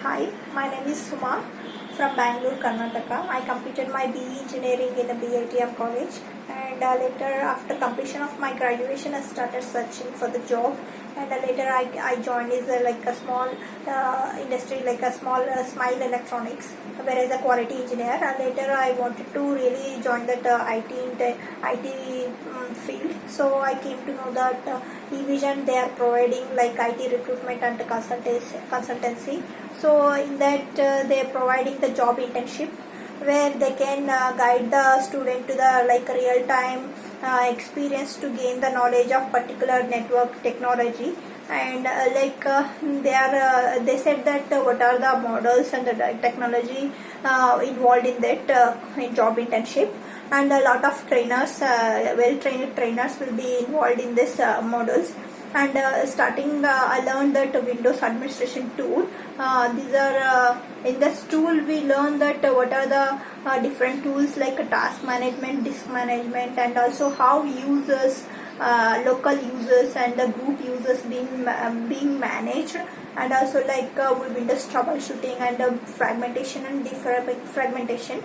Hi, my name is Soma from Bangalore, Karnataka. I completed my BE Engineering in the BITM college, and later after completion of my graduation I started searching for the job, and later I joined is like a small industry, like a small Smile Electronics, whereas a quality engineer, and later I wanted to really join that IT field. So I came to know that Evision, they are providing like IT recruitment and consultancy. So in that they are providing the job internship where they can guide the student to the like real time experience to gain the knowledge of particular network technology. And they said that what are the models and the technology involved in that in job internship, and a lot of trainers, well trained trainers will be involved in this models. And I learned that Windows administration tool. These are in this tool we learn that what are the different tools like task management, disk management, and also how users, local users and the group users being managed, and also like Windows troubleshooting and fragmentation and defragmentation,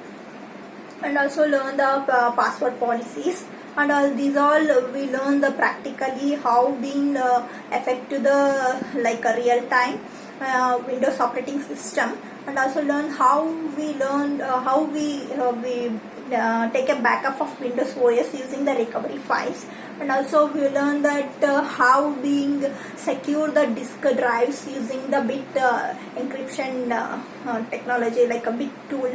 and also learn the password policies. And these all we learn the practically how being affect to the like a real time Windows operating system, and also learn how we take a backup of Windows OS using the recovery files. And also we learn that how being secure the disk drives using the bit encryption technology, like a bit tool,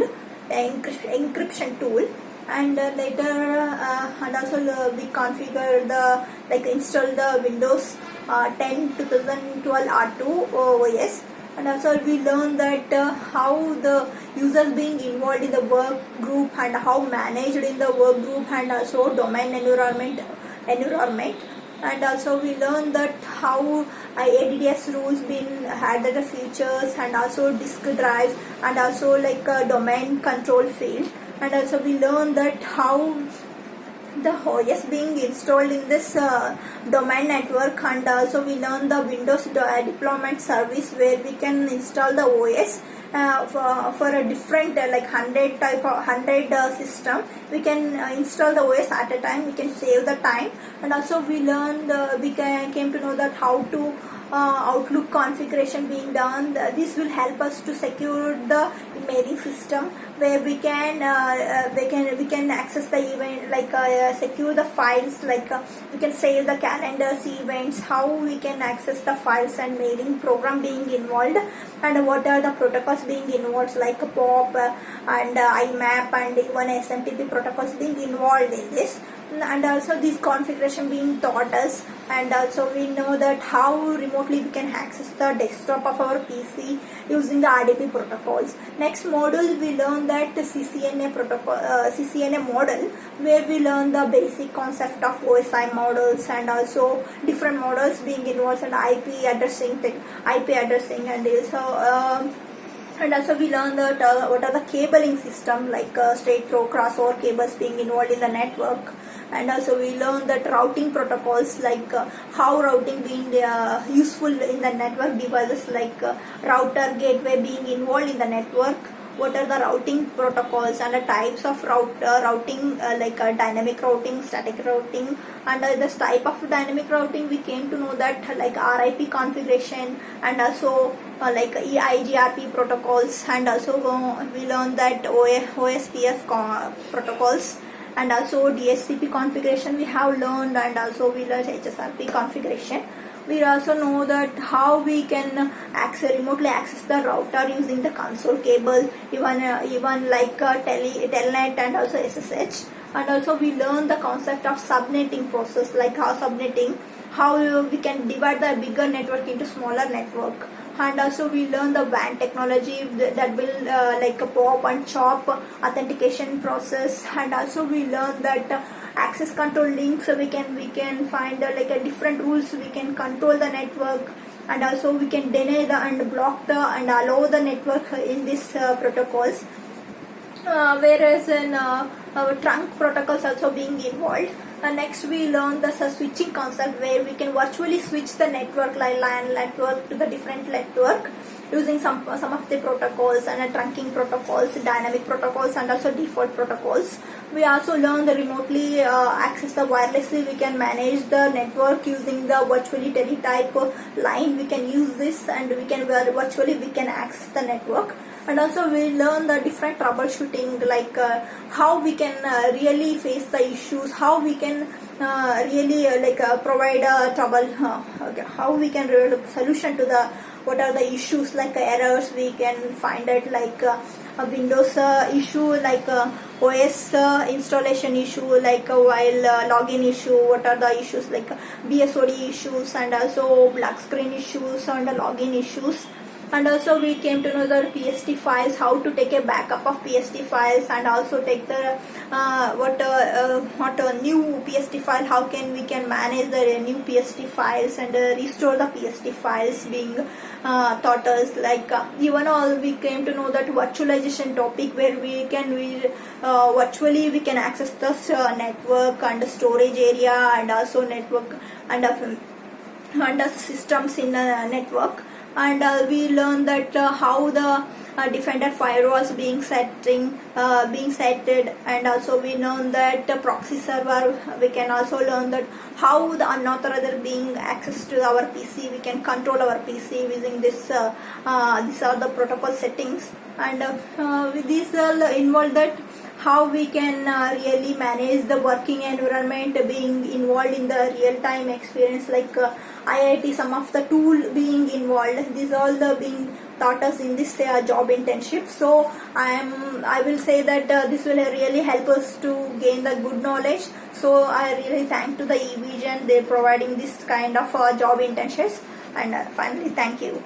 encryption tool. And later and also we configure the like install the Windows 10 2012 R2 OS. And also we learn that how the users being involved in the work group and how managed in the work group, and also domain environment. And also we learn that how ADDS rules been had the features, and also disk drives, and also like a domain control field. And also we learn that how the OS being installed in this domain network. And also we learn the Windows deployment service where we can install the OS for a different like 100 system. We can install the OS at a time, we can save the time. And also we learned came to know that how to Outlook configuration being done. This will help us to secure the emailing system where we can access the event, like secure the files, like we can save the calendars, events, how we can access the files and mailing program being involved, and what are the protocols being involved, like POP and IMAP and even SMTP protocols being involved in this. And also this configuration being taught us. And also we know that how remotely we can access the desktop of our PC using the RDP protocols. Next module we learn that CCNA protocol, CCNA model, where we learn the basic concept of OSI models, and also different models being involved, and IP addressing, and also we learn that what are the cabling system, like straight through crossover cables being involved in the network. And also we learn that routing protocols, like how routing being useful in the network devices, like router gateway being involved in the network. What are the routing protocols and the types of routing, like dynamic routing, static routing. And this type of dynamic routing we came to know that like RIP configuration, and also like EIGRP protocols. And also we learned that OSPF protocols, and also DHCP configuration we have learned. And also we learned HSRP configuration. We also know that how we can remotely access the router using the console cable, even like telnet and also SSH. And also we learn the concept of subnetting process, like how we can divide the bigger network into smaller network. And also we learn the WAN technology that will like a pop and chop authentication process. And also we learn that access control links, so we can find like a different rules, we can control the network. And also we can deny the and block the and allow the network in these protocols. Whereas in trunk protocols also being involved. Next we learn the switching concept, where we can virtually switch the network, like LAN network to the different network. using some of the protocols and trunking protocols, dynamic protocols, and also default protocols. We also learn the remotely access the wirelessly. We can manage the network using the virtually teletype line. We can use this, and we can virtually we can access the network. And also we learn the different troubleshooting, like how we can really face the issues, how we can really provide a trouble, how we can solution to the what are the issues, like errors we can find it, like a Windows issue, like OS installation issue, like while login issue, what are the issues, like BSOD issues, and also black screen issues and login issues. And also we came to know the PST files, how to take a backup of PST files, and also take the what a new PST file, how can we can manage the new PST files and restore the PST files being taught us. Like even all we came to know that virtualization topic, where we virtually we can access the network and storage area, and also network and systems in the network. And we learn that how the defender firewalls being setted, and also we learn that proxy server. We can also learn that how the unauthorized being access to our PC, we can control our PC using this. These are the protocol settings, and with these involved that how we can really manage the working environment, being involved in the real-time experience, like IIT, some of the tool being involved. These all the being taught us in this job internship. So I will say that this will really help us to gain the good knowledge. So I really thank to the Evision, they're providing this kind of job internships. And finally, thank you.